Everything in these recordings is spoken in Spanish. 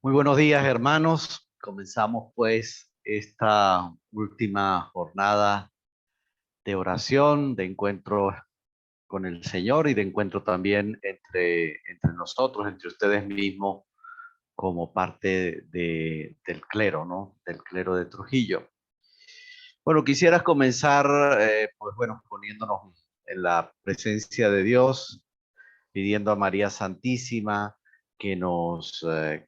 Muy buenos días, hermanos. Comenzamos pues esta última jornada de oración, de encuentro con el Señor y de encuentro también entre nosotros, entre ustedes mismos, como parte del clero, ¿no? Del clero de Trujillo. Bueno, quisieras comenzar, pues bueno, poniéndonos en la presencia de Dios, pidiendo a María Santísima que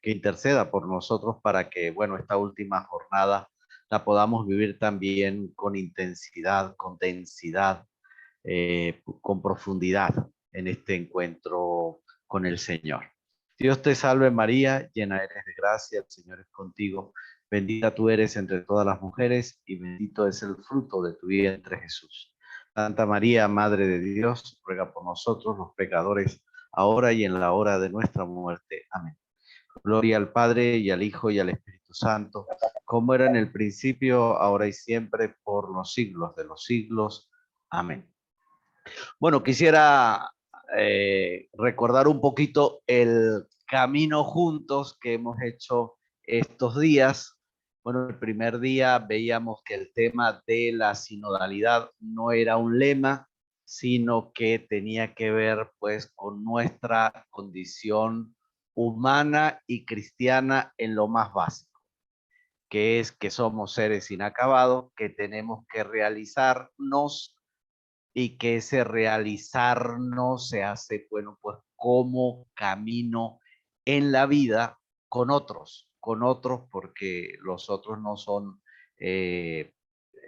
interceda por nosotros para que, bueno, esta última jornada la podamos vivir también con intensidad, con densidad, con profundidad en este encuentro con el Señor. Dios te salve María, llena eres de gracia, el Señor es contigo, bendita tú eres entre todas las mujeres y bendito es el fruto de tu vientre Jesús. Santa María, Madre de Dios, ruega por nosotros los pecadores, ahora y en la hora de nuestra muerte. Amén. Gloria al Padre y al Hijo y al Espíritu Santo, como era en el principio, ahora y siempre, por los siglos de los siglos. Amén. Bueno, quisiera recordar un poquito el camino juntos que hemos hecho estos días. Bueno, el primer día veíamos que el tema de la sinodalidad no era un lema, sino que tenía que ver pues con nuestra condición humana y cristiana en lo más básico, que es que somos seres inacabados, que tenemos que realizarnos y que ese realizarnos se hace, bueno, pues como camino en la vida con otros, porque los otros no son eh,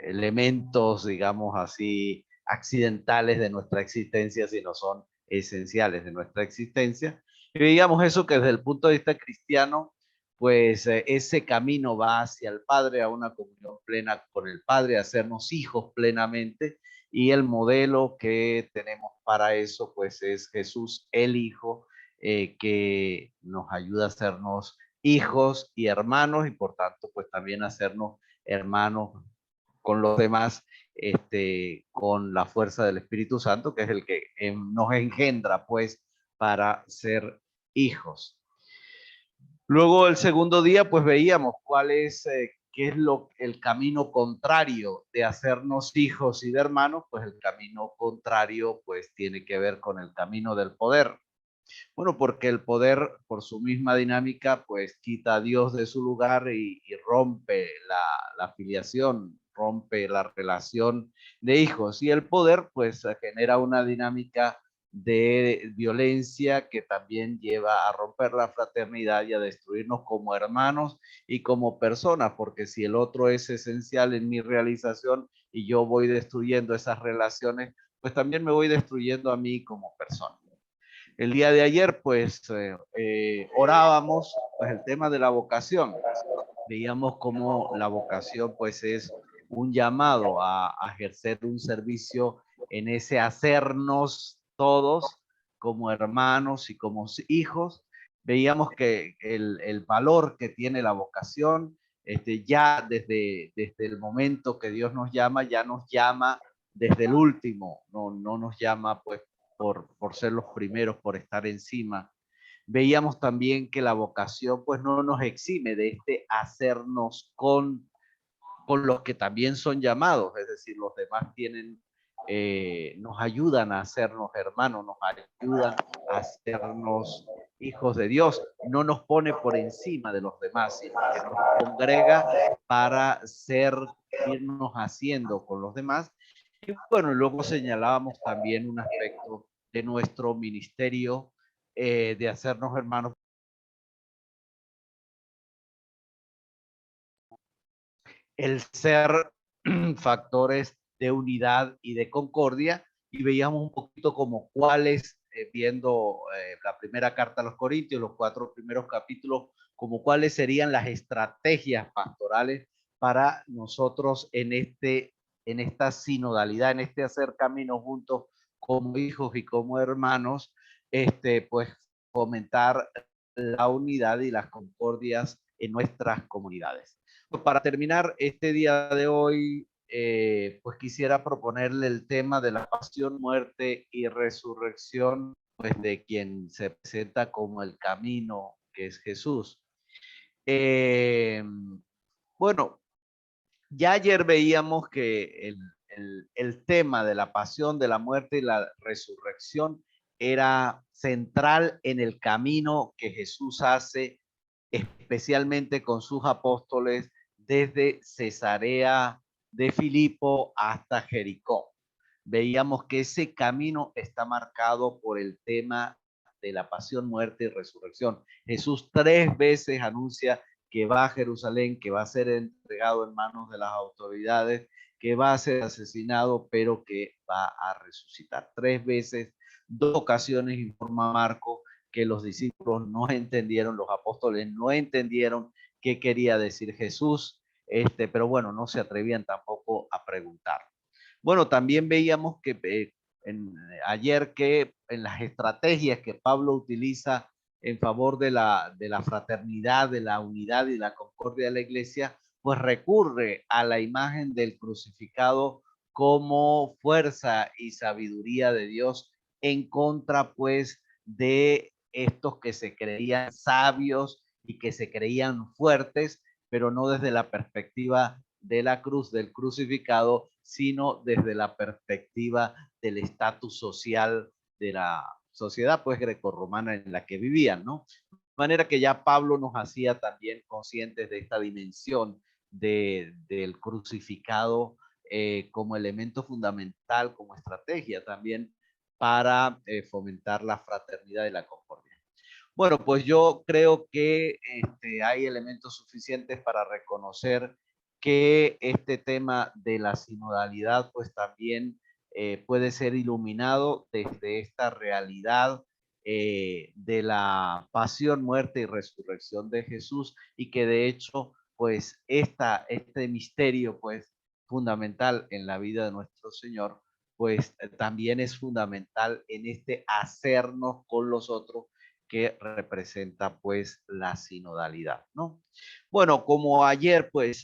elementos, digamos así, accidentales de nuestra existencia, sino son esenciales de nuestra existencia. Y digamos eso que desde el punto de vista cristiano, pues ese camino va hacia el Padre, a una comunión plena con el Padre, a hacernos hijos plenamente, y el modelo que tenemos para eso, pues es Jesús, el Hijo, que nos ayuda a hacernos hijos y hermanos y por tanto, pues también hacernos hermanos con los demás, con la fuerza del Espíritu Santo, que es el que nos engendra, pues, para ser hijos. Luego el segundo día, pues veíamos qué es el camino contrario de hacernos hijos y de hermanos. Pues el camino contrario, pues tiene que ver con el camino del poder. Bueno, porque el poder, por su misma dinámica, pues quita a Dios de su lugar y rompe la filiación, rompe la relación de hijos. Y el poder, pues genera una dinámica de violencia que también lleva a romper la fraternidad y a destruirnos como hermanos y como personas, porque si el otro es esencial en mi realización y yo voy destruyendo esas relaciones, pues también me voy destruyendo a mí como persona. El día de ayer, pues, orábamos, pues, el tema de la vocación. Veíamos cómo la vocación, pues, es un llamado a ejercer un servicio en ese hacernos todos como hermanos y como hijos. Veíamos que el valor que tiene la vocación, ya desde el momento que Dios nos llama, ya nos llama desde el último, no nos llama pues por ser los primeros, por estar encima. Veíamos también que la vocación pues no nos exime de hacernos con los que también son llamados, es decir, los demás nos ayudan a hacernos hermanos, nos ayudan a hacernos hijos de Dios, no nos pone por encima de los demás, sino que nos congrega para irnos haciendo con los demás. Y bueno, luego señalábamos también un aspecto de nuestro ministerio, de hacernos hermanos, el ser factores de unidad y de concordia, y veíamos un poquito como viendo la primera carta a los Corintios, los 4 primeros capítulos, como cuáles serían las estrategias pastorales para nosotros en esta sinodalidad, en este hacer camino juntos como hijos y como hermanos, pues fomentar la unidad y las concordias en nuestras comunidades. Para terminar este día de hoy, pues quisiera proponerle el tema de la pasión, muerte y resurrección, pues de quien se presenta como el camino, que es Jesús. Eh, bueno, ya ayer veíamos que el tema de la pasión, de la muerte y la resurrección era central en el camino que Jesús hace, especialmente con sus apóstoles, desde Cesarea de Filipo hasta Jericó. Veíamos que ese camino está marcado por el tema de la pasión, muerte y resurrección. Jesús 3 veces anuncia que va a Jerusalén, que va a ser entregado en manos de las autoridades, que va a ser asesinado, pero que va a resucitar. 3 veces, 2 ocasiones informa Marco que los discípulos no entendieron, los apóstoles no entendieron qué quería decir Jesús, pero bueno, no se atrevían tampoco a preguntar. Bueno, también veíamos que ayer que en las estrategias que Pablo utiliza en favor de la fraternidad, de la unidad y la concordia de la iglesia, pues recurre a la imagen del crucificado como fuerza y sabiduría de Dios en contra pues de estos que se creían sabios y que se creían fuertes, pero no desde la perspectiva de la cruz, del crucificado, sino desde la perspectiva del estatus social de la sociedad pues grecorromana en la que vivían, ¿no? De manera que ya Pablo nos hacía también conscientes de esta dimensión del crucificado como elemento fundamental, como estrategia también para fomentar la fraternidad y la concordia. Bueno, pues yo creo que hay elementos suficientes para reconocer que este tema de la sinodalidad pues también puede ser iluminado desde esta realidad de la pasión, muerte y resurrección de Jesús, y que de hecho pues este misterio pues fundamental en la vida de nuestro Señor pues también es fundamental en este hacernos con los otros que representa pues la sinodalidad, ¿no? Bueno, como ayer pues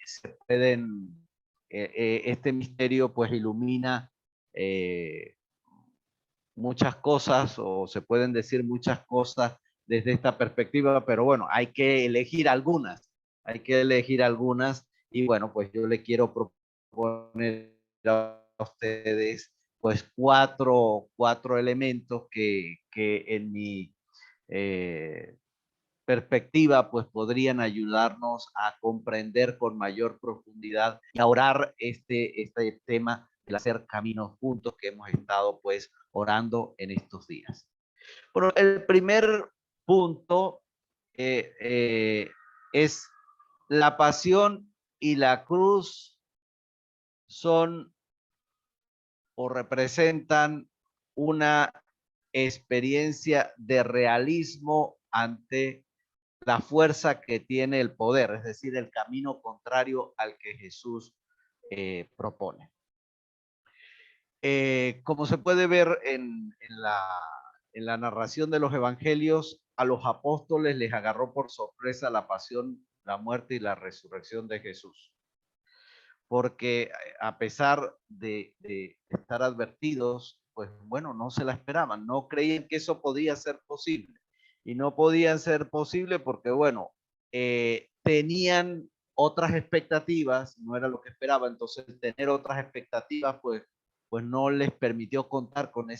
se pueden, este misterio pues ilumina muchas cosas, o se pueden decir muchas cosas desde esta perspectiva, pero bueno, hay que elegir algunas, y bueno, pues yo le quiero proponer a ustedes pues cuatro elementos que en mi eh, perspectiva, pues podrían ayudarnos a comprender con mayor profundidad y a orar este tema de hacer caminos juntos que hemos estado pues orando en estos días. Bueno, el primer punto es la pasión y la cruz son o representan una experiencia de realismo ante la fuerza que tiene el poder, es decir, el camino contrario al que Jesús propone. Como se puede ver en la narración de los evangelios, a los apóstoles les agarró por sorpresa la pasión, la muerte y la resurrección de Jesús. Porque a pesar de estar advertidos, pues bueno, no se la esperaban, no creían que eso podía ser posible. Y no podían ser posible porque, bueno, tenían otras expectativas, no era lo que esperaban, entonces tener otras expectativas, pues no les permitió contar con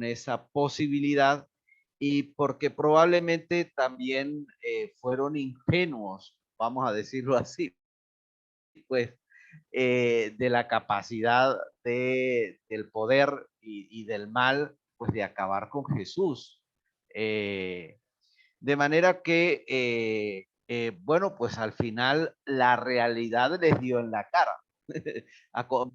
esa posibilidad, y porque probablemente también fueron ingenuos, vamos a decirlo así, pues de la capacidad del poder y del mal, pues de acabar con Jesús. De manera que, bueno, pues al final la realidad les dio en la cara.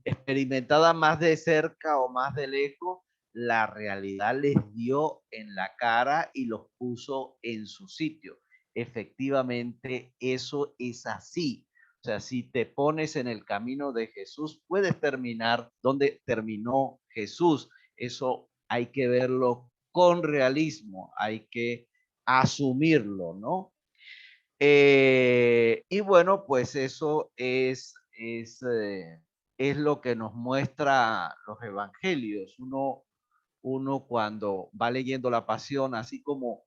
Experimentada más de cerca o más de lejos, la realidad les dio en la cara y los puso en su sitio. Efectivamente, eso es así. O sea, si te pones en el camino de Jesús, puedes terminar donde terminó Jesús. Eso hay que verlo con realismo, hay que asumirlo, ¿no? Y bueno, pues eso es lo que nos muestra los evangelios. Uno cuando va leyendo la pasión, así como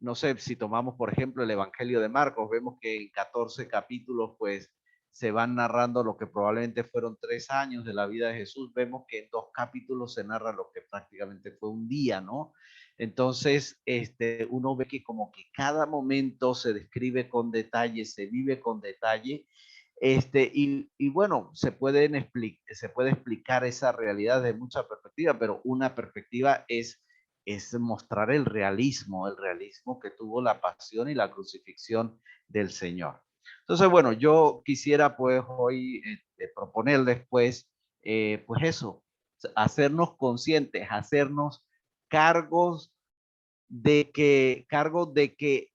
no sé, si tomamos por ejemplo el Evangelio de Marcos, vemos que en 14 capítulos pues se van narrando lo que probablemente fueron 3 años de la vida de Jesús. Vemos que en 2 capítulos se narra lo que prácticamente fue un día, ¿no? Entonces, uno ve que como que cada momento se describe con detalle, se vive con detalle, y bueno, se puede explicar esa realidad de muchas perspectivas, pero una perspectiva es mostrar el realismo que tuvo la pasión y la crucifixión del Señor. Entonces, bueno, yo quisiera pues hoy proponerles pues eso, hacernos conscientes, hacernos cargos cargos de que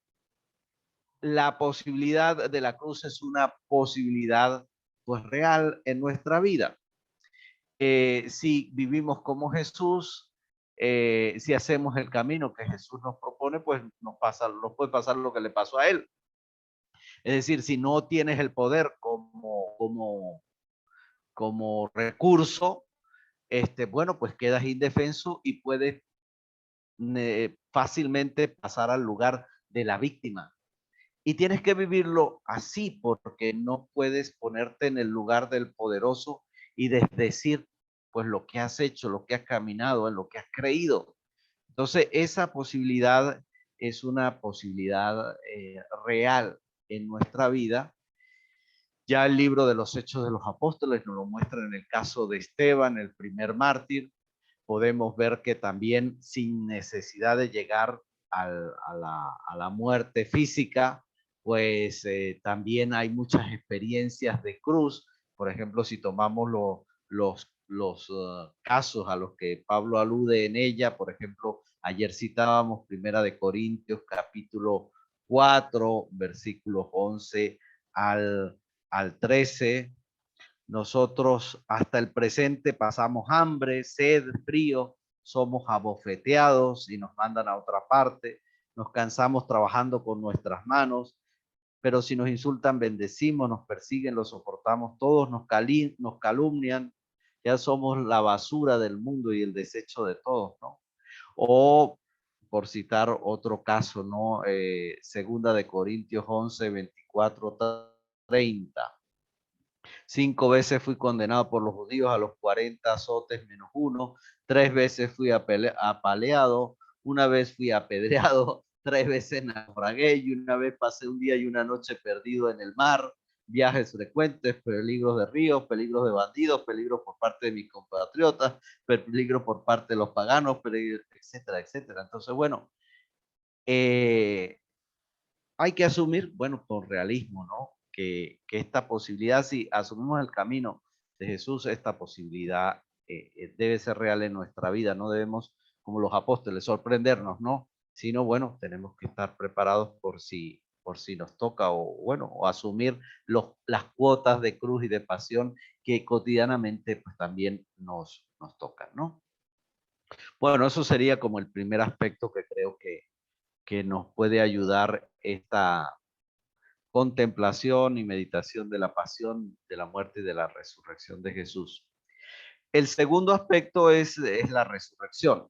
la posibilidad de la cruz es una posibilidad pues real en nuestra vida. Si vivimos como Jesús, si hacemos el camino que Jesús nos propone, pues nos puede pasar lo que le pasó a él. Es decir, si no tienes el poder como recurso, bueno, pues quedas indefenso y puedes fácilmente pasar al lugar de la víctima. Y tienes que vivirlo así porque no puedes ponerte en el lugar del poderoso y decir pues lo que has hecho, lo que has caminado, en lo que has creído. Entonces esa posibilidad es una posibilidad real en nuestra vida. Ya el libro de los Hechos de los Apóstoles nos lo muestra en el caso de Esteban, el primer mártir. Podemos ver que también sin necesidad de llegar a la muerte física, pues también hay muchas experiencias de cruz. Por ejemplo, si tomamos los casos a los que Pablo alude en ella, por ejemplo, ayer citábamos Primera de Corintios capítulo 4, versículos 11 al, al 13. Nosotros hasta el presente pasamos hambre, sed, frío, somos abofeteados y nos mandan a otra parte. Nos cansamos trabajando con nuestras manos, pero si nos insultan, bendecimos, nos persiguen, lo soportamos todos, nos calumnian, ya somos la basura del mundo y el desecho de todos, ¿no? O, por citar otro caso, ¿no? Segunda de Corintios 11, 24, 30. 5 veces fui condenado por los judíos a los 40 azotes menos uno. 3 veces fui apaleado. Una vez fui apedreado. 3 veces naufragué y una vez pasé un día y una noche perdido en el mar. Viajes frecuentes, peligros de ríos, peligros de bandidos, peligros por parte de mis compatriotas, peligros por parte de los paganos, etcétera, etcétera. Entonces, bueno, eh, hay que asumir, bueno, con realismo, ¿no? Que esta posibilidad, si asumimos el camino de Jesús, esta posibilidad debe ser real en nuestra vida. No debemos, como los apóstoles, sorprendernos, ¿no? Sino, bueno, tenemos que estar preparados por si nos toca o, bueno, o asumir las cuotas de cruz y de pasión que cotidianamente pues también nos tocan, ¿no? Bueno, eso sería como el primer aspecto que creo que nos puede ayudar esta contemplación y meditación de la pasión, de la muerte y de la resurrección de Jesús. El segundo aspecto es la resurrección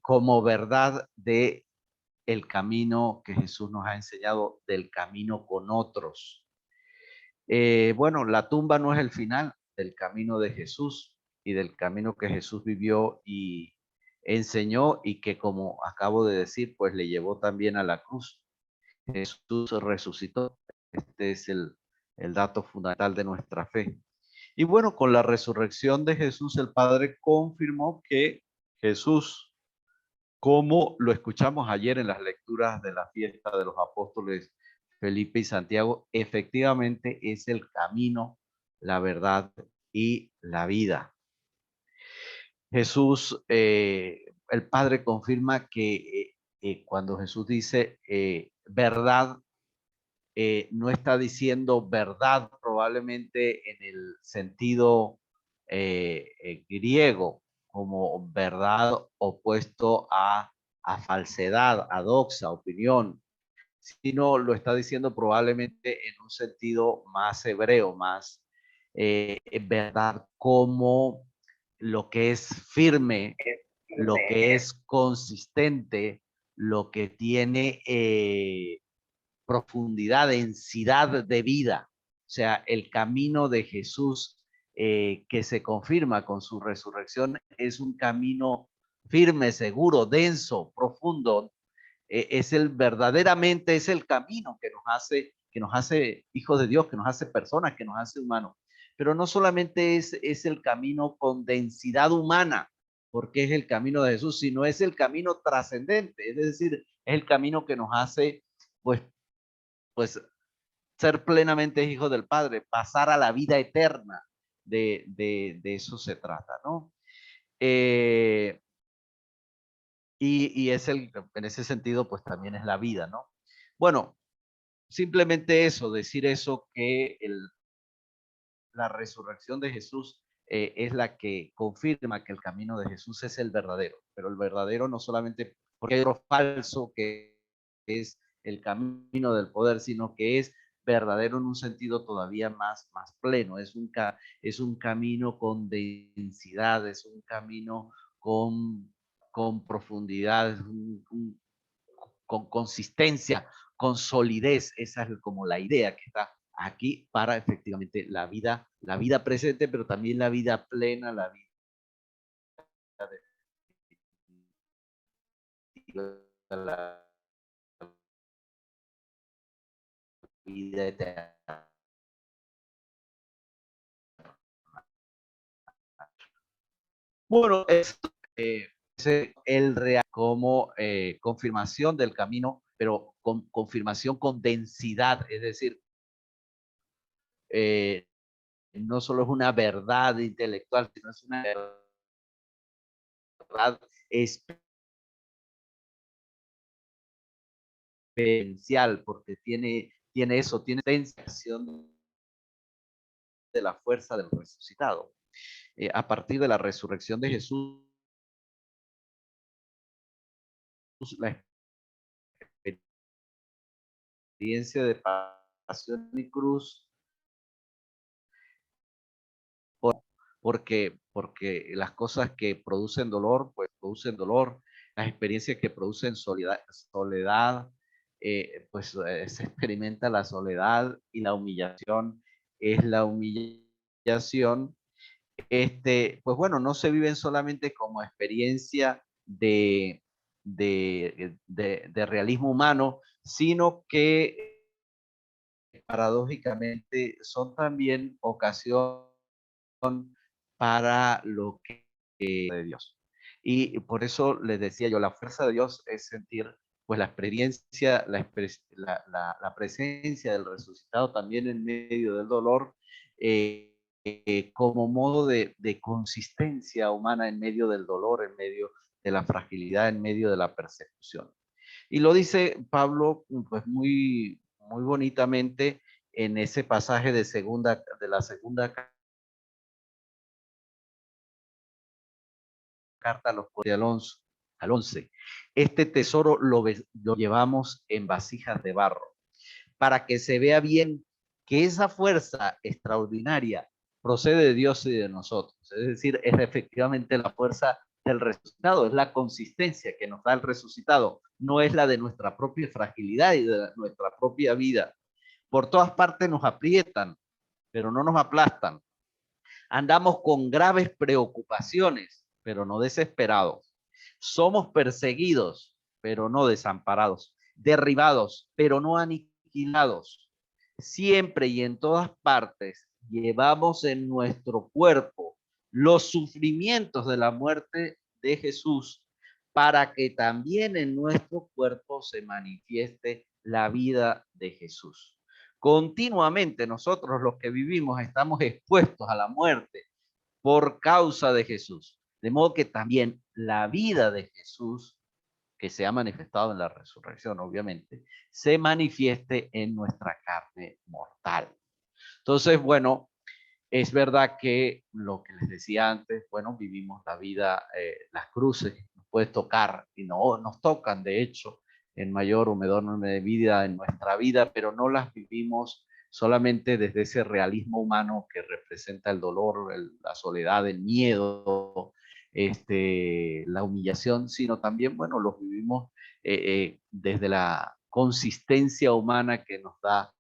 como verdad de el camino que Jesús nos ha enseñado, del camino con otros. Bueno, la tumba no es el final del camino de Jesús y del camino que Jesús vivió y enseñó y que, como acabo de decir, pues le llevó también a la cruz. Jesús resucitó. Este es el dato fundamental de nuestra fe. Y bueno, con la resurrección de Jesús, el Padre confirmó que Jesús, como lo escuchamos ayer en las lecturas de la fiesta de los apóstoles Felipe y Santiago, efectivamente es el camino, la verdad y la vida. Jesús, el Padre confirma que cuando Jesús dice verdad, no está diciendo verdad probablemente en el sentido griego, como verdad opuesto a falsedad, a doxa, opinión, sino lo está diciendo probablemente en un sentido más hebreo, más verdad como lo que es firme, lo que es consistente, lo que tiene profundidad, densidad de vida. O sea, el camino de Jesús que se confirma con su resurrección es un camino firme, seguro, denso, profundo. Verdaderamente es el camino que nos hace hijos de Dios, que nos hace personas, que nos hace humanos. Pero no solamente es el camino con densidad humana, porque es el camino de Jesús, sino es el camino trascendente, es decir, es el camino que nos hace, pues ser plenamente hijos del Padre, pasar a la vida eterna. De eso se trata, ¿no? Y en ese sentido, pues también es la vida, ¿no? Bueno, simplemente eso, decir eso, que la resurrección de Jesús es la que confirma que el camino de Jesús es el verdadero, pero el verdadero no solamente porque hay otro falso que es el camino del poder, sino que es verdadero en un sentido todavía más pleno, es un camino con densidad, es un camino con profundidad, con consistencia, con solidez. Esa es como la idea que está aquí para efectivamente la vida presente, pero también la vida plena, la vida definitiva, la vida eterna. Bueno, es el real como confirmación del camino, pero con confirmación con densidad, es decir, eh, no solo es una verdad intelectual, sino es una verdad experiencial, porque tiene eso, tiene sensación de la fuerza del resucitado. A partir de la resurrección de Jesús, la experiencia de pasión y cruz, porque las cosas que producen dolor, pues producen dolor, las experiencias que producen soledad pues se experimenta la soledad y la humillación es la humillación. Pues bueno, no se viven solamente como experiencia de realismo humano, sino que paradójicamente son también ocasión para lo que de Dios. Y por eso les decía yo, la fuerza de Dios es sentir pues la experiencia, la presencia del resucitado también en medio del dolor, como modo de consistencia humana en medio del dolor, en medio de la fragilidad, en medio de la persecución. Y lo dice Pablo pues muy bonitamente en ese pasaje de la segunda carta a los Corintios al 11. Este tesoro lo llevamos en vasijas de barro, para que se vea bien que esa fuerza extraordinaria procede de Dios y de nosotros. Es decir, es efectivamente la fuerza del resucitado, es la consistencia que nos da el resucitado, no es la de nuestra propia fragilidad y de nuestra propia vida. Por todas partes nos aprietan, pero no nos aplastan. Andamos con graves preocupaciones, pero no desesperados. Somos perseguidos, pero no desamparados. Derribados, pero no aniquilados. Siempre y en todas partes llevamos en nuestro cuerpo los sufrimientos de la muerte de Jesús, para que también en nuestro cuerpo se manifieste la vida de Jesús. Continuamente nosotros los que vivimos estamos expuestos a la muerte por causa de Jesús. De modo que también la vida de Jesús, que se ha manifestado en la resurrección, obviamente, se manifieste en nuestra carne mortal. Entonces, bueno, es verdad que lo que les decía antes, bueno, vivimos la vida, las cruces nos puede tocar y no nos tocan, de hecho, en mayor o menor medida en nuestra vida, pero no las vivimos solamente desde ese realismo humano que representa el dolor, la soledad, el miedo, la humillación, sino también, bueno, los vivimos desde la consistencia humana que nos da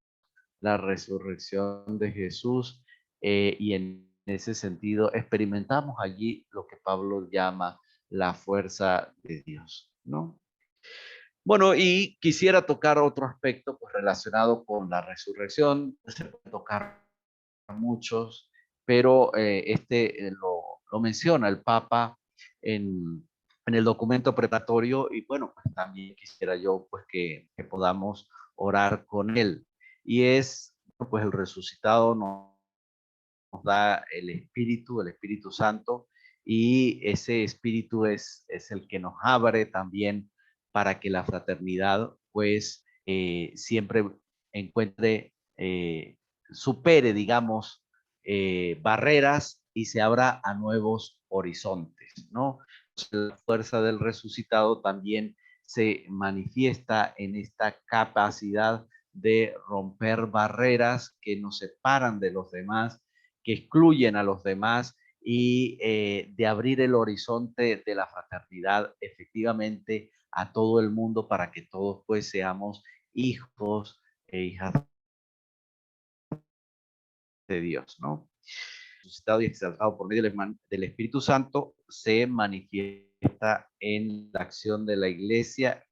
la resurrección de Jesús, y en ese sentido experimentamos allí lo que Pablo llama la fuerza de Dios, ¿no? Bueno, y quisiera tocar otro aspecto pues, relacionado con la resurrección. Se puede tocar muchos, pero lo menciona el Papa en el documento preparatorio, y bueno, pues también quisiera yo pues que podamos orar con él. Y es pues el resucitado nos da el Espíritu Santo, y ese Espíritu es el que nos abre también para que la fraternidad pues siempre encuentre, supere, digamos, barreras y se abra a nuevos horizontes, ¿no? La fuerza del resucitado también se manifiesta en esta capacidad de romper barreras que nos separan de los demás, que excluyen a los demás, y de abrir el horizonte de la fraternidad efectivamente a todo el mundo, para que todos pues seamos hijos e hijas de Dios, ¿no? Resucitado y exaltado por medio del Espíritu Santo, se manifiesta en la acción de la Iglesia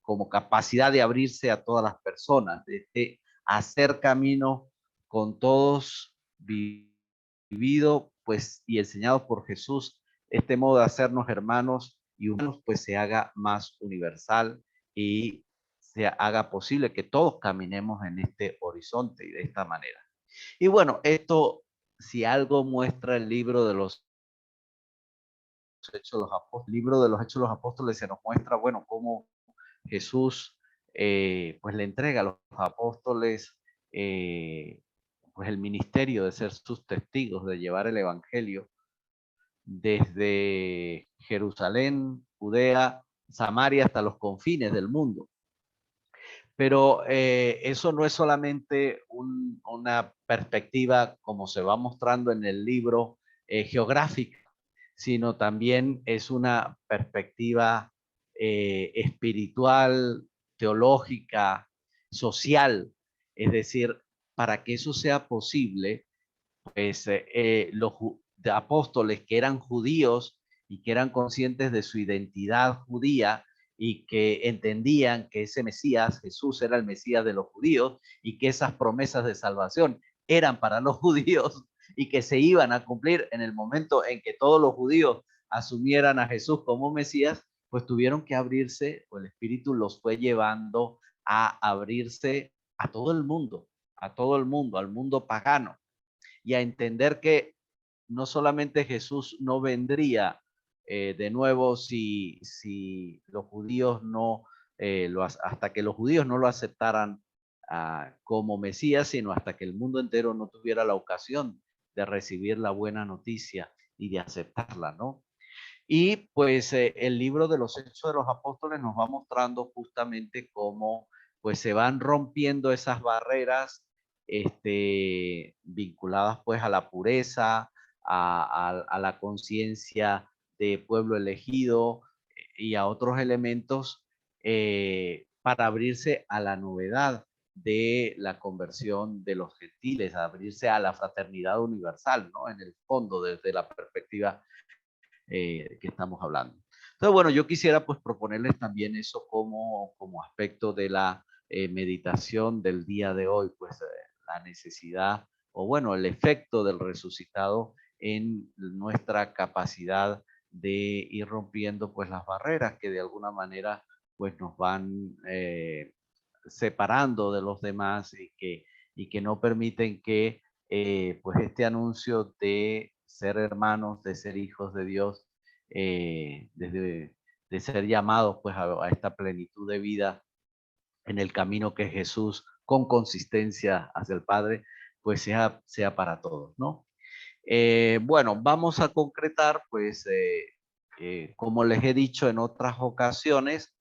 como capacidad de abrirse a todas las personas, de hacer camino con todos, vivido pues y enseñado por Jesús. Este modo de hacernos hermanos y humanos pues se haga más universal, y se haga posible que todos caminemos en este horizonte y de esta manera. Y bueno, esto, si algo muestra el libro de los Hechos de los Apóstoles, libro de los Hechos de los Apóstoles, se nos muestra, bueno, cómo Jesús pues le entrega a los apóstoles pues el ministerio de ser sus testigos, de llevar el evangelio desde Jerusalén, Judea, Samaria, hasta los confines del mundo. Pero eso no es solamente una perspectiva, como se va mostrando en el libro, geográfica, sino también es una perspectiva espiritual, teológica, social. Es decir, para que eso sea posible, pues los apóstoles que eran judíos y que eran conscientes de su identidad judía, y que entendían que ese Mesías, Jesús, era el Mesías de los judíos, y que esas promesas de salvación eran para los judíos y que se iban a cumplir en el momento en que todos los judíos asumieran a Jesús como Mesías, pues tuvieron que abrirse, o el Espíritu los fue llevando a abrirse a todo el mundo, al mundo pagano, y a entender que no solamente Jesús no vendría de nuevo si los judíos no, hasta que los judíos no lo aceptaran como Mesías, sino hasta que el mundo entero no tuviera la ocasión de recibir la buena noticia y de aceptarla, ¿no? Y pues el libro de los Hechos de los Apóstoles nos va mostrando justamente cómo pues se van rompiendo esas barreras vinculadas pues a la pureza, a la conciencia de pueblo elegido, y a otros elementos, para abrirse a la novedad de la conversión de los gentiles, a abrirse a la fraternidad universal, ¿no? En el fondo, desde la perspectiva que estamos hablando. Entonces, bueno, yo quisiera pues proponerles también eso como aspecto de la meditación del día de hoy, pues la necesidad, o bueno, el efecto del resucitado en nuestra capacidad de ir rompiendo pues las barreras que de alguna manera pues nos van separando de los demás, y que no permiten que pues este anuncio de ser hermanos, de ser hijos de Dios, de ser llamados pues a esta plenitud de vida en el camino que Jesús con consistencia hacia el Padre, pues sea para todos, ¿no? Bueno, vamos a concretar, pues, como les he dicho en otras ocasiones,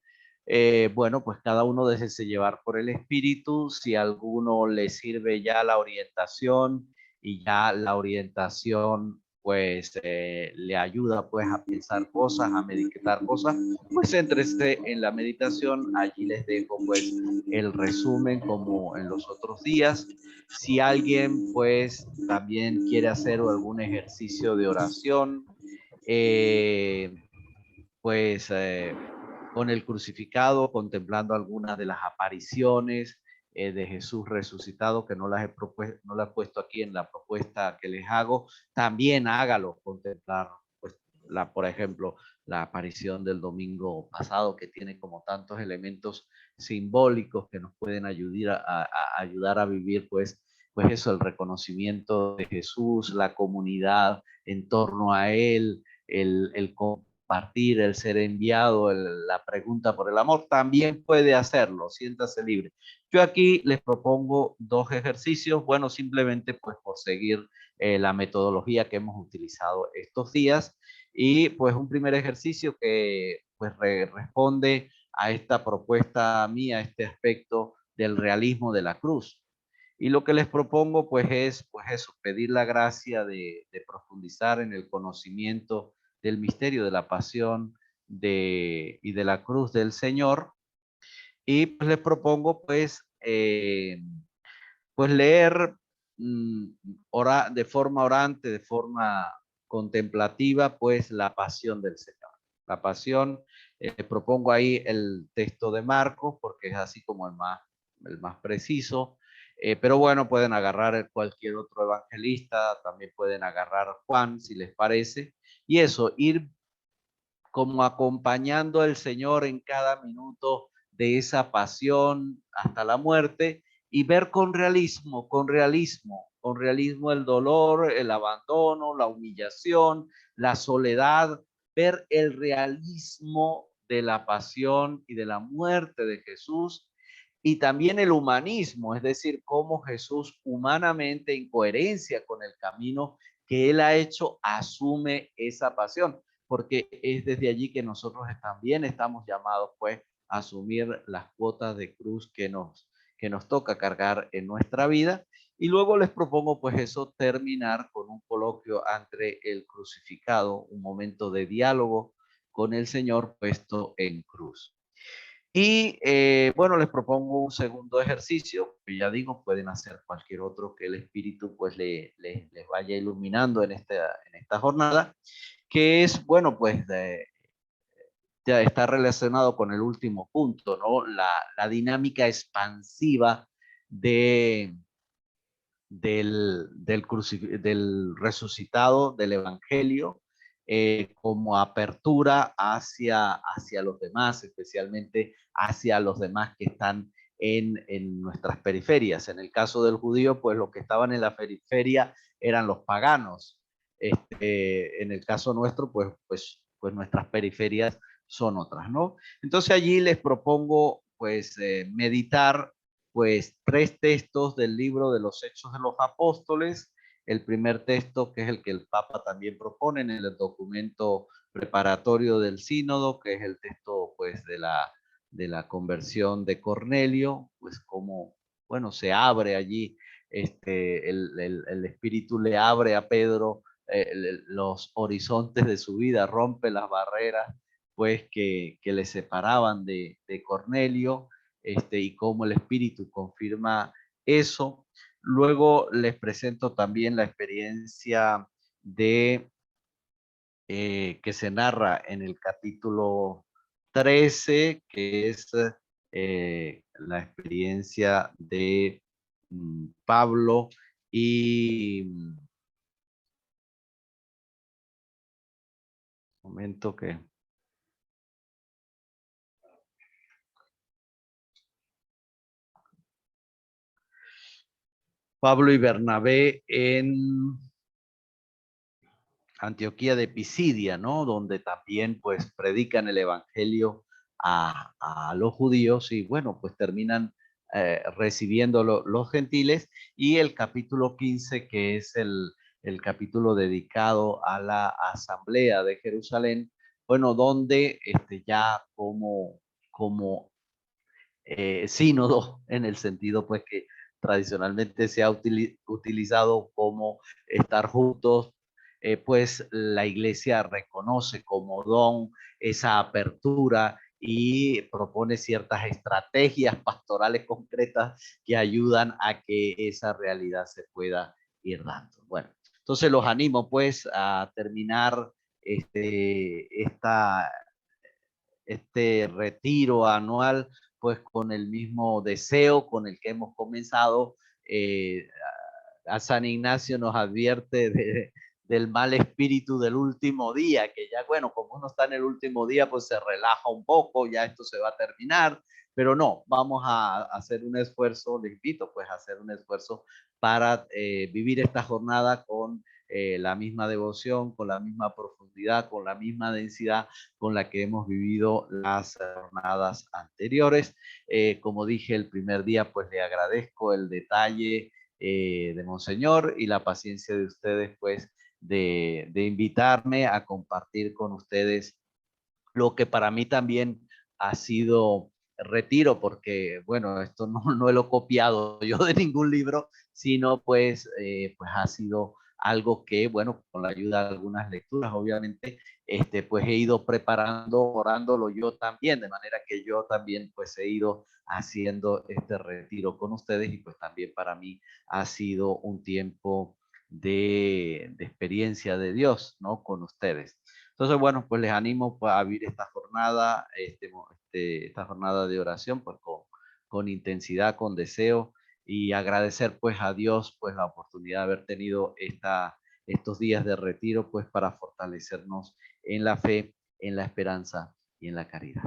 bueno, pues cada uno déjese llevar por el Espíritu. Si a alguno le sirve ya la orientación, y ya la orientación pues le ayuda pues a pensar cosas, a meditar cosas, pues céntrese en la meditación. Allí les dejo pues el resumen como en los otros días. Si alguien pues también quiere hacer algún ejercicio de oración, pues con el crucificado, contemplando algunas de las apariciones de Jesús resucitado, que no las he puesto aquí en la propuesta que les hago, también hágalo, contemplar, pues, por ejemplo, la aparición del domingo pasado, que tiene como tantos elementos simbólicos que nos pueden ayudar a vivir, pues eso, el reconocimiento de Jesús, la comunidad en torno a él, el compartir, el ser enviado, la pregunta por el amor, también puede hacerlo, siéntase libre. Yo aquí les propongo dos ejercicios, bueno, simplemente pues por seguir la metodología que hemos utilizado estos días, y pues un primer ejercicio que pues responde a esta propuesta mía, este aspecto del realismo de la cruz. Y lo que les propongo pues es pues eso, pedir la gracia de profundizar en el conocimiento del misterio de la pasión y de la cruz del Señor. Y pues les propongo pues leer de forma orante, de forma contemplativa, pues la pasión del Señor. La pasión, propongo ahí el texto de Marcos, porque es así como el más preciso. Pero bueno, pueden agarrar cualquier otro evangelista, también pueden agarrar Juan, si les parece. Y eso, ir como acompañando al Señor en cada minuto de esa pasión hasta la muerte, y ver con realismo el dolor, el abandono, la humillación, la soledad, ver el realismo de la pasión y de la muerte de Jesús, y también el humanismo, es decir, cómo Jesús humanamente, en coherencia con el camino que él ha hecho, asume esa pasión, porque es desde allí que nosotros también estamos llamados pues a asumir las cuotas de cruz que nos toca cargar en nuestra vida. Y luego les propongo pues eso, terminar con un coloquio entre el crucificado, un momento de diálogo con el Señor puesto en cruz. Y bueno, les propongo un segundo ejercicio, que ya digo, pueden hacer cualquier otro que el Espíritu pues les vaya iluminando en esta jornada, que es, bueno, pues ya está relacionado con el último punto, ¿no? La dinámica expansiva de, del resucitado, del Evangelio, como apertura hacia los demás, especialmente hacia los demás que están en nuestras periferias. En el caso del judío, pues los que estaban en la periferia eran los paganos. En el caso nuestro, pues nuestras periferias son otras, ¿no? Entonces allí les propongo pues meditar pues 3 textos del libro de los Hechos de los Apóstoles. El primer texto, que es el que el Papa también propone en el documento preparatorio del sínodo, que es el texto pues de la conversión de Cornelio, pues como, bueno, se abre allí, el Espíritu le abre a Pedro los horizontes de su vida, rompe las barreras pues que le separaban de Cornelio, y cómo el Espíritu confirma eso. Luego les presento también la experiencia de que se narra en el capítulo 13, que es la experiencia de Pablo y momento que Pablo y Bernabé en Antioquía de Pisidia, ¿no? Donde también pues predican el evangelio a los judíos, y bueno, pues terminan recibiendo los gentiles. Y el capítulo 15, que es el capítulo dedicado a la asamblea de Jerusalén, bueno, donde ya como sínodo, en el sentido pues que tradicionalmente se ha utilizado como estar juntos pues la iglesia reconoce como don esa apertura y propone ciertas estrategias pastorales concretas que ayudan a que esa realidad se pueda ir dando. Bueno, entonces los animo pues a terminar esta este retiro anual, pues con el mismo deseo con el que hemos comenzado. A San Ignacio nos advierte del mal espíritu del último día, que ya, bueno, como uno está en el último día, pues se relaja un poco, ya esto se va a terminar, pero no, vamos a hacer un esfuerzo, les invito pues a hacer un esfuerzo para vivir esta jornada con la misma devoción, con la misma profundidad, con la misma densidad con la que hemos vivido las jornadas anteriores. Como dije el primer día, pues le agradezco el detalle de Monseñor y la paciencia de ustedes, pues, de invitarme a compartir con ustedes lo que para mí también ha sido retiro, porque, bueno, esto no lo he copiado yo de ningún libro, sino pues ha sido algo que, bueno, con la ayuda de algunas lecturas, obviamente, pues he ido preparando, orándolo yo también, de manera que yo también pues he ido haciendo este retiro con ustedes y pues también para mí ha sido un tiempo de experiencia de Dios, ¿no? Con ustedes. Entonces, bueno, pues les animo pues, a vivir esta jornada, esta jornada de oración, pues con intensidad, con deseo y agradecer pues a Dios pues la oportunidad de haber tenido estos días de retiro pues para fortalecernos en la fe, en la esperanza y en la caridad.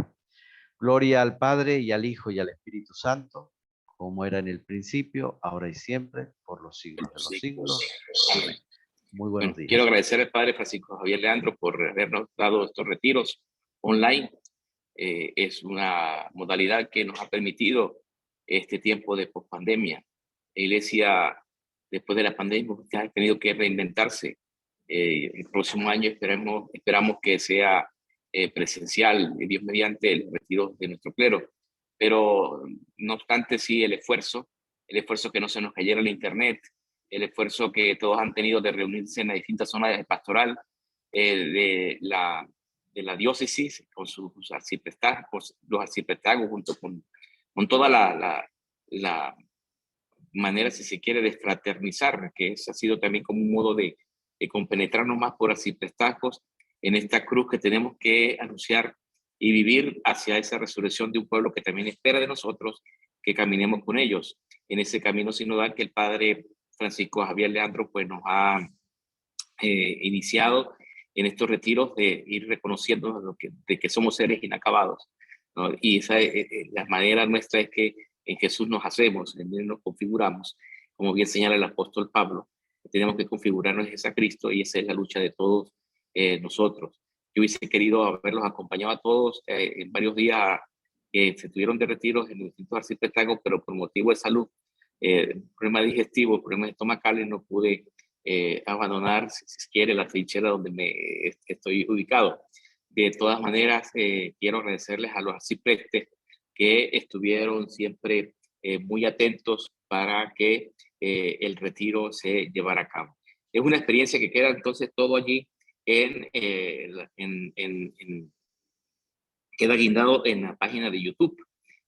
Gloria al Padre y al Hijo y al Espíritu Santo, como era en el principio, ahora y siempre, por los siglos de los siglos. Amén. Muy buenos Bueno, quiero días. agradecer al Padre Francisco Javier Leandro por habernos dado estos retiros online. Es una modalidad que nos ha permitido este tiempo de pospandemia. La Iglesia, después de la pandemia, ha tenido que reinventarse. El próximo año esperamos que sea presencial, Dios mediante, el retiro de nuestro clero. Pero no obstante, sí, el esfuerzo que no se nos cayera el internet, el esfuerzo que todos han tenido de reunirse en las distintas zonas de pastoral de la diócesis, con sus arciprestazgos, los arciprestazgos, junto con toda la manera, si se quiere, de fraternizar, que ha sido también como un modo de compenetrarnos más por arciprestazgos en esta cruz que tenemos que anunciar y vivir hacia esa resurrección de un pueblo que también espera de nosotros que caminemos con ellos en ese camino sinodal que el Padre Francisco Javier Leandro pues nos ha iniciado en estos retiros, de ir reconociendo de que somos seres inacabados, ¿no? Y la manera nuestra es que en Jesús nos hacemos, en Él nos configuramos, como bien señala el apóstol Pablo, tenemos que configurarnos a Cristo y esa es la lucha de todos nosotros. Yo hubiese querido haberlos acompañado a todos en varios días que se tuvieron de retiros en los distintos arciprestazgos, pero por motivo de salud, problemas digestivos, problemas estomacales, no pude abandonar, si quiere, la trinchera donde estoy ubicado. De todas maneras, quiero agradecerles a los arciprestes que estuvieron siempre muy atentos para que el retiro se llevara a cabo. Es una experiencia que queda entonces todo allí queda guindado en la página de YouTube,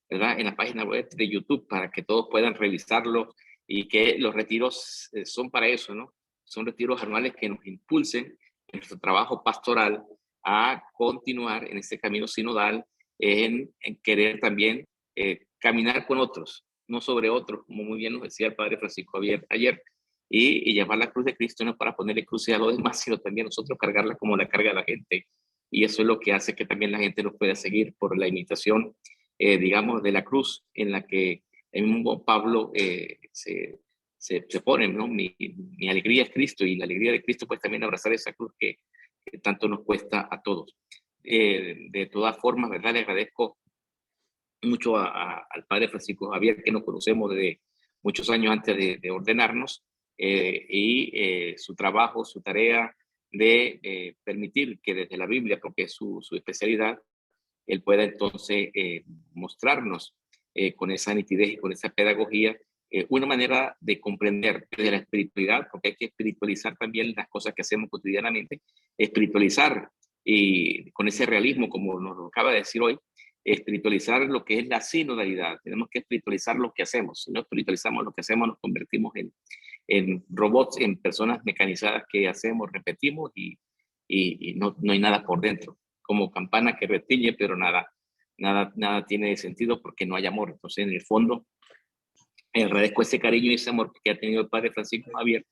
¿verdad? En la página web de YouTube para que todos puedan revisarlo y que los retiros son para eso, ¿no? Son retiros anuales que nos impulsen en nuestro trabajo pastoral a continuar en este camino sinodal, en querer también caminar con otros, no sobre otros, como muy bien nos decía el Padre Francisco ayer, y llevar la cruz de Cristo no para ponerle cruces a los demás, sino también nosotros cargarla como la carga la gente. Y eso es lo que hace que también la gente nos pueda seguir por la imitación, digamos, de la cruz en la que el mismo Pablo se pone, ¿no? Mi alegría es Cristo y la alegría de Cristo pues también abrazar esa cruz que tanto nos cuesta a todos. De todas formas, ¿verdad? Le agradezco mucho al Padre Francisco Javier, que nos conocemos desde muchos años antes de ordenarnos, y su trabajo, su tarea de permitir que desde la Biblia, porque es su especialidad, él pueda entonces mostrarnos con esa nitidez y con esa pedagogía una manera de comprender desde la espiritualidad, porque hay que espiritualizar también las cosas que hacemos cotidianamente, espiritualizar y con ese realismo, como nos lo acaba de decir hoy, espiritualizar lo que es la sinodalidad. Tenemos que espiritualizar lo que hacemos. Si no espiritualizamos lo que hacemos, nos convertimos en robots, en personas mecanizadas que hacemos, repetimos y no, no hay nada por dentro. Como campana que retiñe, pero nada tiene sentido porque no hay amor. Entonces, en el fondo, agradezco ese cariño y ese amor que ha tenido el Padre Francisco Javier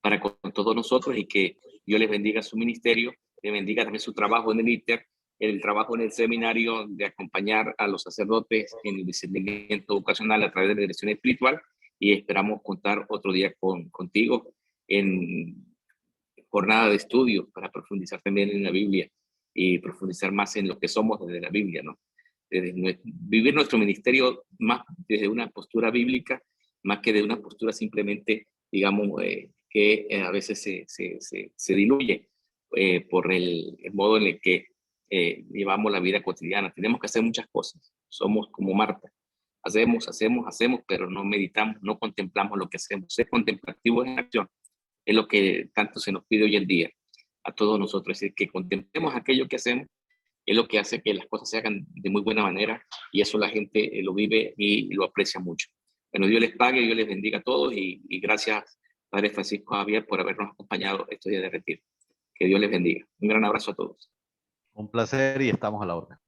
para con todos nosotros y que Dios les bendiga su ministerio, le bendiga también su trabajo en el ITER, el trabajo en el seminario de acompañar a los sacerdotes en el discernimiento vocacional a través de la dirección espiritual y esperamos contar otro día contigo en jornada de estudio para profundizar también en la Biblia y profundizar más en lo que somos desde la Biblia, ¿no? Vivir nuestro ministerio más desde una postura bíblica, más que de una postura simplemente, digamos, que a veces se diluye por el modo en el que llevamos la vida cotidiana. Tenemos que hacer muchas cosas. Somos como Marta. Hacemos, pero no meditamos, no contemplamos lo que hacemos. Ser contemplativo en acción es lo que tanto se nos pide hoy en día a todos nosotros. Es decir, que contemplemos aquello que hacemos es lo que hace que las cosas se hagan de muy buena manera y eso la gente lo vive y lo aprecia mucho. Bueno, Dios les pague, Dios les bendiga a todos y gracias, Padre Francisco Javier, por habernos acompañado estos días de retiro. Que Dios les bendiga. Un gran abrazo a todos. Un placer y estamos a la orden.